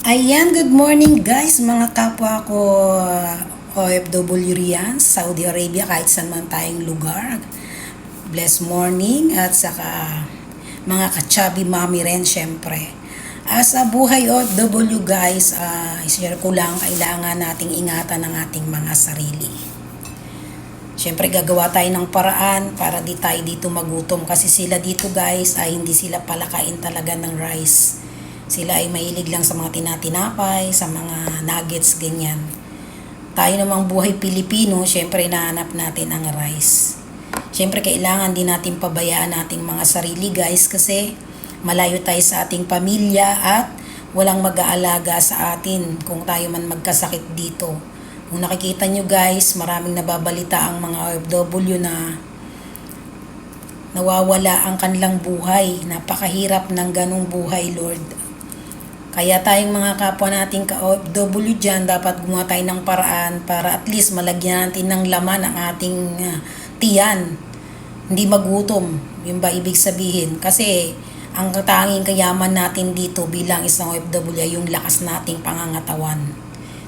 Ayan, good morning guys, mga kapwa ko OFW riyan, Saudi Arabia, kahit saan man tayong lugar. Blessed morning at saka mga kachabi mami rin syempre. Sa buhay OFW guys, i-share ko lang, kailangan nating ingatan ang ating mga sarili. Syempre gagawa tayo ng paraan para di tayo dito magutom kasi sila dito guys ay hindi sila palakain talaga ng rice. Sila ay mahilig lang sa mga tinatinapay, sa mga nuggets, ganyan. Tayo namang buhay Pilipino, syempre nahanap natin ang rice. Syempre kailangan din natin pabayaan nating mga sarili guys kasi malayo tayo sa ating pamilya at walang mag-aalaga sa atin kung tayo man magkasakit dito. Kung nakikita nyo guys, maraming nababalita ang mga OFW na nawawala ang kanilang buhay. Napakahirap ng ganong buhay, Lord. Kaya tayong mga kapwa nating ka-OFW dyan, dapat gumawa tayo ng paraan para at least malagyan natin ng laman ang ating tiyan. Hindi magutom, yun ba ibig sabihin? Kasi ang tanging kayaman natin dito bilang isang OFW ay yung lakas nating pangangatawan.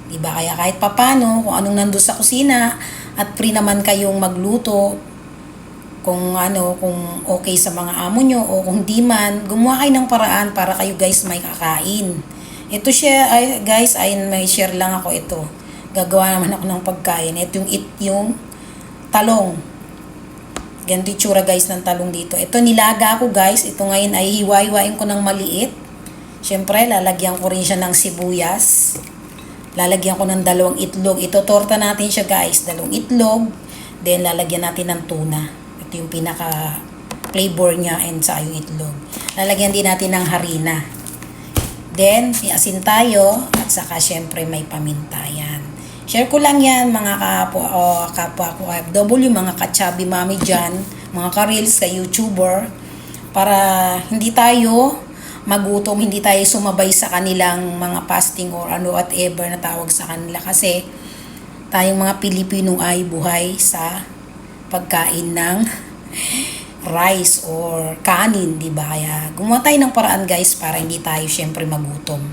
Diba? Kaya kahit papano, kung anong nandun sa kusina at free naman kayong magluto, kung okay sa mga amo nyo o kung di man, gumawa kayo ng paraan para kayo guys may kakain. Ito siya guys, ay may share lang ako ito. Gagawa naman ako ng pagkain. Ito yung talong. Ganito yung tsura guys ng talong dito. Ito nilaga ko guys. Ito ngayon ay hiwa-hiwain ko ng maliit. Siyempre lalagyan ko rin siya ng sibuyas. Lalagyan ko ng 2 itlog. Ito torta natin siya guys. 2 itlog. Then lalagyan natin ng tuna. Yung pinaka flavor niya and sa yung itlog. Lalagyan din natin ng harina. Then, iasin tayo at saka syempre may paminta yan. Share ko lang yan mga kapwa ko OFW, mga kachabi mami dyan, mga ka-reels sa YouTuber para hindi tayo magutom, hindi tayo sumabay sa kanilang mga fasting or whatever na tawag sa kanila kasi tayong mga Pilipino ay buhay sa pagkain ng rice or kanin, di ba? Kaya gumawa tayo ng paraan guys para hindi tayo syempre magutom.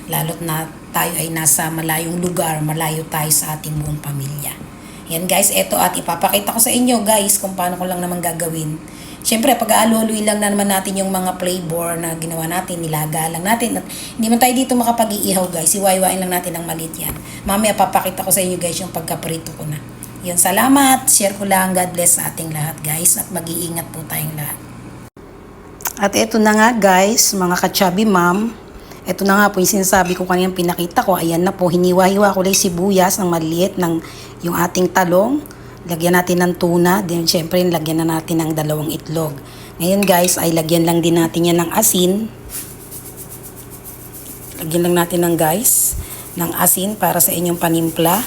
Lalo't na tayo ay nasa malayong lugar, malayo tayo sa ating buong pamilya. Yan guys, eto at ipapakita ko sa inyo guys kung paano ko lang naman gagawin. Syempre, pag-aalualuin lang na naman natin yung mga flavor na ginawa natin, nilaga lang natin. At hindi man tayo dito makapag-iihaw guys, iwain lang natin ng maliit yan. Mamaya papakita ko sa inyo guys yung pagkaprito ko na. Yun, salamat. Share ko lang. God bless sa ating lahat guys at mag-iingat po tayong lahat. At eto na nga guys, mga kachabi ma'am. Eto na nga po yung sinasabi ko kanina pinakita ko. Ayan na po, hiniwa-hiwa ko lang sibuyas ng maliit ng yung ating talong. Lagyan natin ng tuna. Then syempre lagyan na natin ng 2 itlog. Ngayon guys, ay lagyan lang din natin yan ng asin. Lagyan lang natin ng asin para sa inyong panimpla.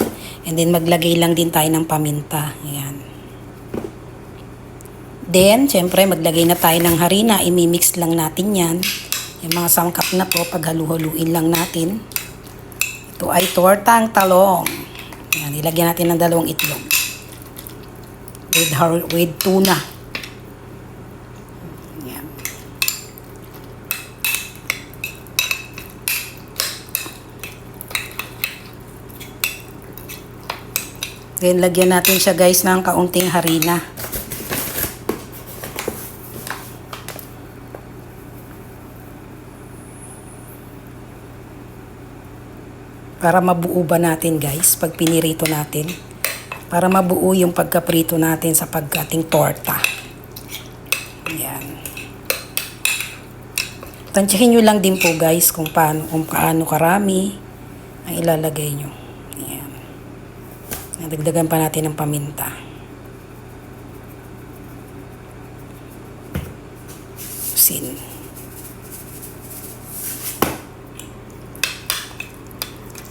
And then maglagay lang din tayo ng paminta. Ayan. Then, syempre maglagay na tayo ng harina. Imimix lang natin yan. Yung mga sangkap na to, paghalu-haluin lang natin. Ito ay tortang talong. Ayan, ilagyan natin ng 2 itlog. With tuna. Ayan. Then, lagyan natin siya guys ng kaunting harina. Para mabuo ba natin guys, pag pinirito natin. Para mabuo yung pagkaprito natin sa pagkating torta. Ayan. Tansyahin nyo lang din po guys kung kaano karami ang ilalagay nyo. Ayan. Nadagdagan pa natin ng paminta. Sin.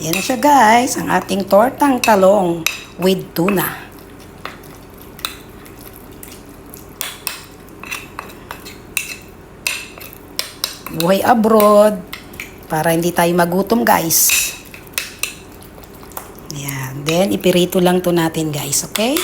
Yan na siya guys, ang ating tortang talong with tuna. Buhay abroad para hindi tayo magutom guys. Yan. Then ipirito lang to natin guys, okay?